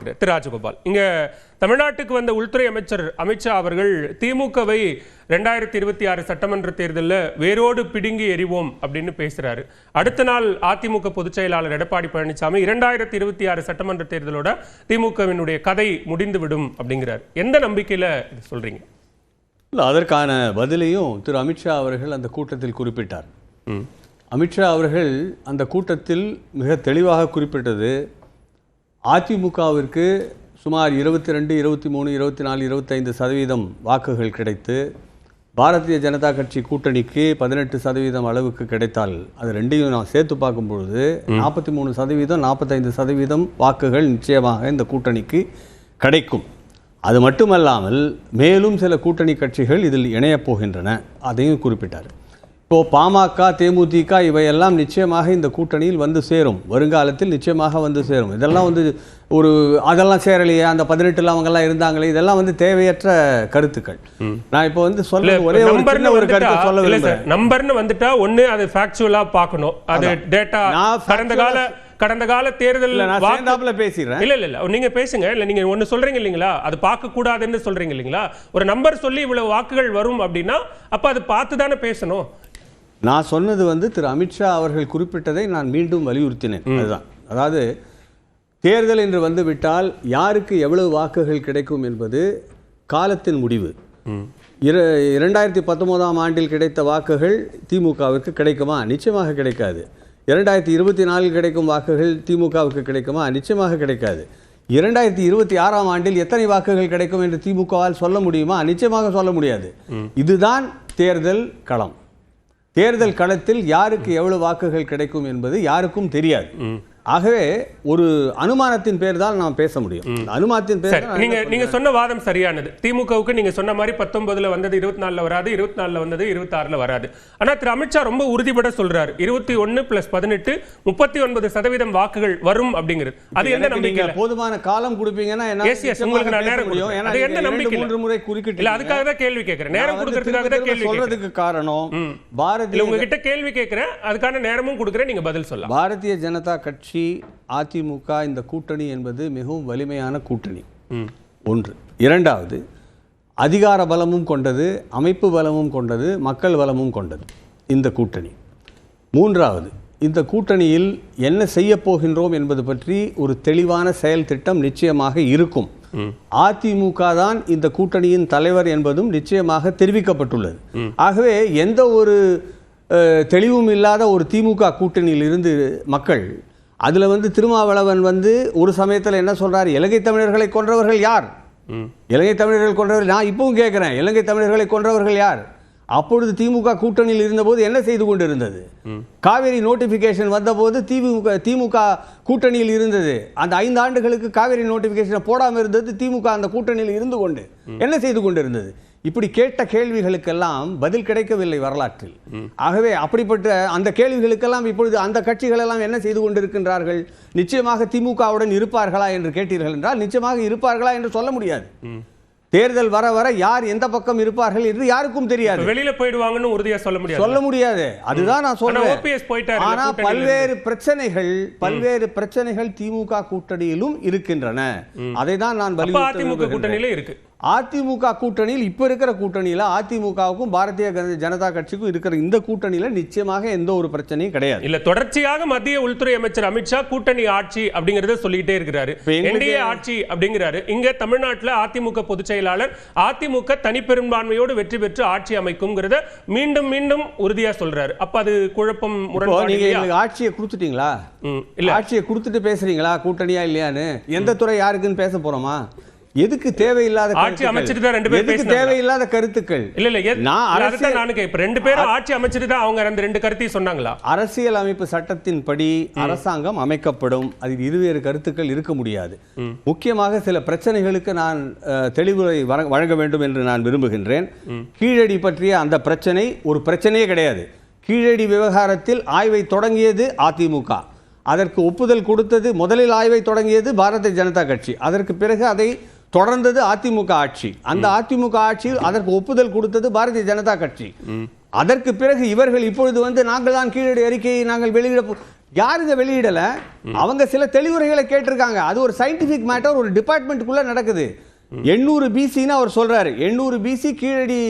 திரு ராஜகோபால், இங்க தமிழ்நாட்டுக்கு வந்த உள்துறை அமைச்சர் அமித்ஷா அவர்கள் திமுகவை 2026 சட்டமன்ற தேர்தலில் வேரோடு பிடுங்கி எறிவோம் அப்படின்னு பேசுறாரு. அடுத்த நாள் அதிமுக பொதுச் செயலாளர் எடப்பாடி பழனிசாமி 2026 சட்டமன்ற தேர்தலோட திமுகவினுடைய கதை முடிந்துவிடும் அப்படிங்கிறார். எந்த நம்பிக்கையில சொல்றீங்க? அதற்கான பதிலையும் திரு அமித்ஷா அவர்கள் அந்த கூட்டத்தில் குறிப்பிட்டார். அமித்ஷா அவர்கள் அந்த கூட்டத்தில் மிக தெளிவாக குறிப்பிட்டது, அதிமுகவிற்கு சுமார் 22, 23, 24, 25% வாக்குகள் கிடைத்து பாரதிய ஜனதா கட்சி கூட்டணிக்கு 18% அளவுக்கு கிடைத்தால் அது ரெண்டையும் நான் சேர்த்து பார்க்கும்பொழுது 43%, 45% வாக்குகள் நிச்சயமாக இந்த கூட்டணிக்கு கிடைக்கும். அது மட்டுமல்லாமல் மேலும் சில கூட்டணி கட்சிகள் இதில் இணையப் போகின்றன, அதையும் குறிப்பிட்டார். இப்போது பாமக, தேமுதிக இவையெல்லாம் நிச்சயமாக இந்த கூட்டணியில் வந்து சேரும், வருங்காலத்தில் நிச்சயமாக வந்து சேரும். இதெல்லாம் வந்து அதெல்லாம் சேரலையே, அந்த 18 அவங்கெல்லாம் இருந்தாங்களே, இதெல்லாம் வந்து தேவையற்ற கருத்துக்கள். நான் இப்போ வந்து சொல்ல ஒரே ஒரு கருத்தை சொல்ல விரும்புகிறேன். நம்பர்னு வந்துட்டா ஒன்று அது ஃபேக்சுவலா பார்க்கணும், அது டேட்டா கடந்த கால தேர்தல் பேசுறேன். இல்ல நீங்க பேசுங்க. இல்ல நீங்க ஒன்னு சொல்றீங்க இல்லீங்களா, அது பார்க்க கூடாதுன்னு சொல்றீங்க இல்லீங்களா. ஒரு நம்பர் சொல்லி இவ்வளவு வாக்குகள் வரும் அப்படின்னா அப்ப அது பார்த்து தானே பேசணும். நான் சொன்னது வந்து திரு அமித்ஷா அவர்கள் குறிப்பிட்டதை நான் மீண்டும் வலியுறுத்தினேன். அதுதான், அதாவது தேர்தல் என்று வந்துவிட்டால் யாருக்கு எவ்வளவு வாக்குகள் கிடைக்கும் என்பது காலத்தின் முடிவு. 2019 ஆண்டில் கிடைத்த வாக்குகள் திமுகவிற்கு கிடைக்குமா? நிச்சயமாக கிடைக்காது. 2024 கிடைக்கும் வாக்குகள் திமுகவுக்கு கிடைக்குமா? நிச்சயமாக கிடைக்காது. 2026 ஆண்டில் எத்தனை வாக்குகள் கிடைக்கும் என்று திமுகவால் சொல்ல முடியுமா? நிச்சயமாக சொல்ல முடியாது. இதுதான் தேர்தல் களம். தேர்தல் களத்தில் யாருக்கு எவ்வளவு வாக்குகள் கிடைக்கும் என்பது யாருக்கும் தெரியாது. ஆகவே ஒரு அனுமானத்தின் பேர் தான் நாம் பேச முடியும். அனுமானத்தின் பேர் நீங்க சொன்ன வாதம் சரியானது. திமுகவுக்கு நீங்க சொன்ன மாதிரி 19ல வந்தது 24ல வராது, 24ல வந்தது 26ல வராது. ஆனா திரு அமித்ஷா ரொம்ப உறுதிபட சொல்றாரு 21 + 18 39% வாக்குகள் வரும் அப்படிங்கிறது. அது என்ன நம்பிக்கை? போதுமான காலம் கொடுப்பீங்கன்னா உங்களுக்கு நான் நேரம் கொடுப்பேன். அது என்ன நம்பிக்கை? 3 முறை குறுக்கிட்டு இல்ல, அதுக்காக தான் கேள்வி கேட்கிறேன். நேரம் கொடுக்கிறதுக்காக தான் கேள்வி சொல்றதுக்கு காரணம் பாரதிய உங்ககிட்ட கேள்வி கேட்கிறேன், அதுக்கான நேரமும் கொடுக்கிறேன், நீங்க பதில் சொல்லலாம். பாரதிய ஜனதா கட்சி, அதிமுக இந்த கூட்டணி என்பது மிகவும் வலிமையான கூட்டணி. ஒன்று. இரண்டாவது, அதிகார பலமும் கொண்டது, அமைப்பு பலமும் கொண்டது, மக்கள் பலமும் கொண்டது இந்த கூட்டணி. மூன்றாவது, இந்த கூட்டணியில் என்ன செய்ய போகின்றோம் என்பது பற்றி ஒரு தெளிவான செயல் திட்டம் நிச்சயமாக இருக்கும். அதிமுக தான் இந்த கூட்டணியின் தலைவர் என்பதும் நிச்சயமாக தெரிவிக்கப்பட்டுள்ளது. ஆகவே எந்த ஒரு தெளிவும் இல்லாத ஒரு திமுக கூட்டணியில் இருந்து மக்கள் அதில் வந்து திருமாவளவன் வந்து ஒரு சமயத்தில் என்ன சொல்றார், இலங்கை தமிழர்களை கொன்றவர்கள் யார்? இலங்கை தமிழர்கள் கொன்றவர்கள், நான் இப்பவும் கேட்குறேன், இலங்கை தமிழர்களை கொன்றவர்கள் யார்? அப்பொழுது திமுக கூட்டணியில் இருந்தபோது என்ன செய்து கொண்டிருந்தது? காவேரி நோட்டிஃபிகேஷன் வந்தபோது திமுக கூட்டணியில் இருந்தது. அந்த 5 ஆண்டுகளுக்கு காவேரி நோட்டிஃபிகேஷனை போடாமல் இருந்தது திமுக அந்த கூட்டணியில் இருந்து கொண்டு என்ன செய்து கொண்டிருந்தது? இப்படி கேட்ட கேள்விகளுக்கெல்லாம் பதில் கிடைக்கவில்லை வரலாற்றில். ஆகவே அப்படிப்பட்ட அந்த கேள்விகளுக்கெல்லாம் இப்பொழுது அந்த கட்சிகள் எல்லாம் என்ன செய்து கொண்டிருக்கின்றார்கள்? நிச்சயமாக திமுகவுடன் இருப்பார்களா என்று கேட்டீர்கள் என்றால் நிச்சயமாக இருப்பார்களா என்று சொல்ல முடியாது. தேர்தல் வர வர யார் எந்த பக்கம் இருப்பார்கள் என்று யாருக்கும் தெரியாது. வெளியில போயிடுவாங்கன்னு உறுதியா சொல்ல முடியாது. அதுதான் நான் சொல்றேன். ஆனா பல்வேறு பிரச்சனைகள் திமுக கூட்டணியிலும் இருக்கின்றன. அதை தான் நான் கூட்டணியில இருக்கு. அதிமுக கூட்டணியில் இப்ப இருக்கிற கூட்டணியில அதிமுகவுக்கும் பாரதிய ஜனதா கட்சிக்கும் இருக்கிற இந்த கூட்டணியில நிச்சயமாக எந்த ஒரு பிரச்சனையும் கிடையாது. இல்ல, தொடர்ச்சியாக மத்திய உள்துறை அமைச்சர் அமித்ஷா கூட்டணி ஆட்சி அப்படிங்கறத சொல்லிட்டே இருக்கிறாரு. என்டிஏ ஆட்சி அப்படிங்கிறாரு. இங்க தமிழ்நாட்டில் அதிமுக பொதுச் செயலாளர் அதிமுக தனிப்பெரும்பான்மையோடு வெற்றி பெற்று ஆட்சி அமைக்கும்ங்கிறத மீண்டும் மீண்டும் உறுதியா சொல்றாரு. அப்ப அது குழப்பம், முரண்பாடு. நீங்க ஆட்சியை கொடுத்துட்டீங்களா? இல்ல, ஆட்சியை கொடுத்துட்டு பேசுறீங்களா கூட்டணியா இல்லையான்னு? எந்த துறை யாருக்குன்னு பேச போறோமா? எதுக்கு தேவையில்லாத ஆட்சி அமைச்சிட்டு தான் ரெண்டு பேரும் தேவையில்லாத கருத்துக்கள்? நானும் கேட்பேன், 2 பேரும் ஆட்சி அமைச்சிட்டு தான் அவங்க 2 கருத்தையும் சொன்னாங்களா? அரசியல் அமைப்பு சட்டத்தின்படி அரசாங்கம் அமைக்கப்படும், அதில் இருவேறு கருத்துக்கள் இருக்க முடியாது. முக்கியமாக சில பிரச்சனைகளுக்கு நான் தெளிவுரை வழங்க வேண்டும் என்று நான் விரும்புகின்றேன். கீழடி பற்றிய அந்த பிரச்சனை ஒரு பிரச்சனையே கிடையாது. கீழடி விவகாரத்தில் ஆய்வை தொடங்கியது அதிமுக, அதற்கு ஒப்புதல் கொடுத்தது, முதலில் ஆய்வை தொடங்கியது பாரதிய ஜனதா கட்சி, அதற்கு பிறகு அதை தொடர்ந்தது அதிமுக ஆட்சி. அந்த அதிமுக ஆட்சியில் அதற்கு ஒப்புதல் கொடுத்தது பாரதிய ஜனதா கட்சி. அதற்கு பிறகு இவர்கள் இப்பொழுது வந்து நாங்கள் தான் கீழடி அறிக்கையை நாங்கள் வெளியிட யார் இதை வெளியிடல? அவங்க சில தெளிவுரைகளை கேட்டிருக்காங்க. அது ஒரு சயின்டிபிக் மேட்டர், ஒரு டிபார்ட்மெண்ட்டுக்குள்ள நடக்குது. 800 பிசின்னு அவர் சொல்றாரு. 800 பிசி கீழடி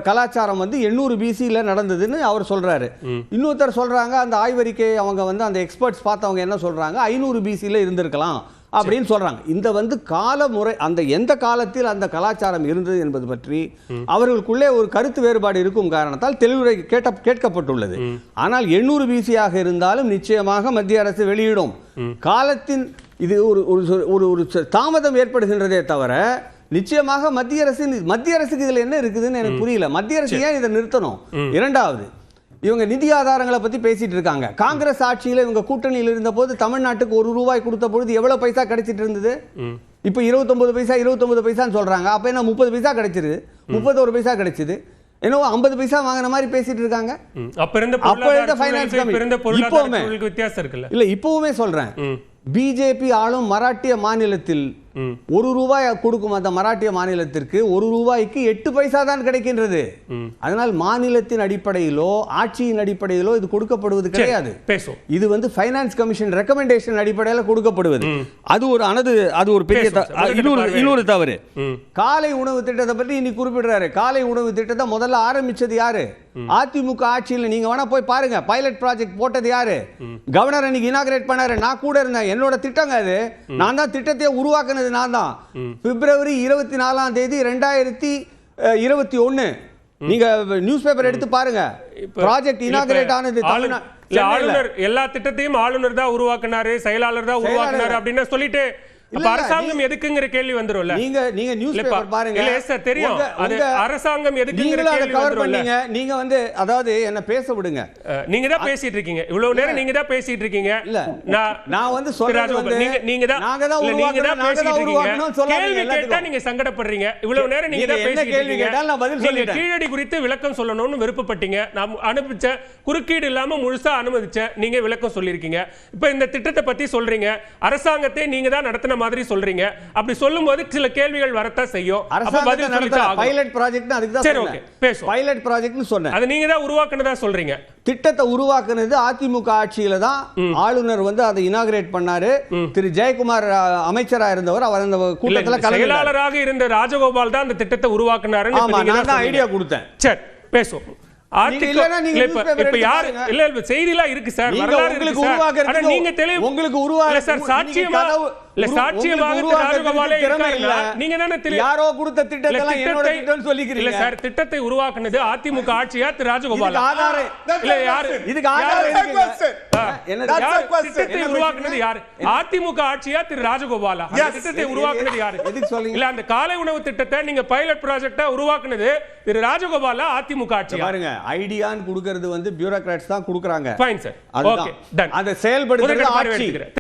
கலாச்சாரம் வந்து 800 பிசியில் நடந்ததுன்னு அவர் சொல்றாரு. இன்னொருத்தர் சொல்றாங்க அந்த ஆய்வறிக்கை அவங்க வந்து அந்த எக்ஸ்பர்ட்ஸ் பார்த்தவங்க என்ன சொல்றாங்க, 500 பிசியில் இருந்திருக்கலாம் அப்படின்னு சொல்றாங்க. இந்த வந்து காலமுறை, அந்த எந்த காலத்தில் அந்த கலாச்சாரம் இருந்தது என்பது பற்றி அவர்களுக்குள்ளே ஒரு கருத்து வேறுபாடு இருக்கும் காரணத்தால் தெளிவுரை கேட்கப்பட்டுள்ளது. ஆனால் 800 பிசியாக இருந்தாலும் நிச்சயமாக மத்திய அரசு வெளியிடும். காலத்தின் இது ஒரு தாமதம் ஏற்படுகின்றதே தவிர நிச்சயமாக மத்திய அரசுக்கு இதில் என்ன இருக்குதுன்னு எனக்கு புரியல. மத்திய அரசு ஏன் இதை நிறுத்தணும்? இரண்டாவது, இவங்க நிதி ஆதாரங்களை பத்தி பேசிட்டு இருக்காங்க. காங்கிரஸ் ஆட்சியில் இவங்க கூட்டணியில் இருந்த போது தமிழ்நாட்டுக்கு ₹1 கொடுத்த பொழுது எவ்வளவு பைசா கிடைச்சிட்டு இருந்தது? இப்ப 29 பைசான்னு சொல்றாங்க. அப்ப என்ன 30 பைசா கிடைச்சிருது, 31 பைசா கிடைச்சது, என்னவோ 50 பைசா வாங்கின மாதிரி பேசிட்டு இருக்காங்க. இப்பவுமே சொல்றேன், பிஜேபி ஆளும் மராட்டிய மாநிலத்தில் ₹1 கொடுக்கும் அந்த மராட்டிய மாநிலத்திற்கு ₹1க்கு 8 பைசா தான் கிடைக்கின்றது. அதனால் மாநிலத்தின் அடிப்படையிலோ ஆட்சியின் அடிப்படையிலோ இது கொடுக்கப்படுவது கிடையாது. இது வந்து ஃபைனான்ஸ் கமிஷன் ரெக்கமெண்டேஷன் அடிப்படையில் கொடுக்கப்படுவது. அது ஒரு பெரிய இன்னொரு தவறு. காலை உணவு திட்டத்தை பற்றி இன்னைக்கு குறிப்பிடுறாரு. காலை உணவு திட்டத்தை முதல்ல ஆரம்பிச்சது யாரு? அதிமுக ஆட்சியில். நீங்க வேணா போய் பாருங்க, பைலட் ப்ராஜெக்ட் போட்டது யாரு? கவர்னர் அன்னைக்கு இனாகிரேட் பண்ணாரு. நான் கூட இருந்தேன். என்னோட திட்டங்க அது. நான் தான் திட்டத்தை உருவாக்குனது. நான் தான். பிப்ரவரி 24 தேதி 2021 நீங்க நியூஸ் பேப்பர் எடுத்து பாருங்க. ப்ராஜெக்ட் இனாகிரேட் ஆனது ஆளுநர். எல்லா திட்டத்தையும் ஆளுநர் தான் உருவாக்குனாரு, செயலாளர் தான் உருவாக்குனாரு அப்படின்னு சொல்லிட்டு அரசாங்கம் எதுக்குங்கிற கேள்வி வந்துரும்ல. நீங்க நியூஸ் பேப்பர் பாருங்க. இல்ல சார் தெரியும், அது அரசாங்கம் எதுக்குங்கிற கேள்வி வந்துரும்ல. நீங்க வந்து அதாவது என்ன பேச விடுங்க. நீங்க தான் பேசிட்டு இருக்கீங்க இவ்வளவு நேரம். நீங்க தான் பேசிட்டு இருக்கீங்க. இல்ல நான் வந்து சொல்றது வந்து நீங்க தான் பேசிட்டு இருக்கீங்க. கேள்வி கேட்டா நீங்க சங்கடப்படுறீங்க. இவ்வளவு நேரம் நீங்க தான் பேசிட்டு இருக்கீங்க. நான் பதில் சொல்லிட்டேன். கீழடி குறித்து விளக்கம் சொல்லணும்னு விருப்பப்பட்டீங்க. நான் அனுப்பிச்ச குறுக்கீடு இல்லாம முழுசா அனுமதிச்ச நீங்க விளக்கம் சொல்லிருக்கீங்க. இப்ப இந்த திட்டத்தை பத்தி சொல்றீங்க. அரசாங்கத்தை நீங்க தான் நடத்தின மாதிரி சொல்றீங்க. அப்படி சொல்லும்போது சில கேள்விகள் வரத்தான் செய்யும். அப்ப பதில் சொல்லிட்டா பைலட் ப்ராஜெக்ட் அதுக்கு தான். சரி, ஓகே, பேசுவோம். பைலட் ப்ராஜெக்ட்னு சொன்னேன். அது நீங்க தான் உருவாக்குனதா சொல்றீங்க. திட்டத்தை உருவாக்குனது அதிமுக ஆட்சியில தான். ஆளுநர் வந்து அதை இனாகிரேட் பண்ணாரு. திரு ஜெயக்குமார் அமைச்சரா இருந்தவர். அவர் அந்த கூட்டத்தில் செயலாளராக இருந்த ராஜகோபால் தான் அந்த திட்டத்தை உருவாக்குனாரு. நான் தான் ஐடியா கொடுத்தேன். சரி, பேசுவோம். செய்திலாம் இருக்கு சார். நீங்க தெளிவு உங்களுக்கு உருவாக்க சார். சாட்சியமா இல்ல சாட்சியமாக ராஜகோபாலே இருக்காருல்ல. நீங்க தான யாரோ கொடுத்த திட்டத்தை என்னோட திட்டம்னு சொல்லிக்கிறீங்க. இல்ல சார், திட்டத்தை உருவாக்குனது அதிமுக ஆட்சியா திரு ராஜகோபால்? இல்ல யாரு இதுக்கு ஆதாரம்? திட்டத்தை உருவாக்குனது யாரு? அதிமுக ஆட்சியா திரு ராஜகோபாலா? திட்டத்தை உருவாக்குனது யாரு? இல்ல அந்த காலை உணவு திட்டத்தை நீங்க பைலட் ப்ராஜெக்ட்டா உருவாக்குனது திரு ராஜகோபாலா அதிமுக ஆட்சியா? பாருங்க, ஐடியான்னு கொடுக்கிறது வந்து பியூரோக்ராட்ஸ் தான் கொடுக்கறாங்க. Fine sir, okay, done. அதை செயல்படுத்துறது ஆட்சி.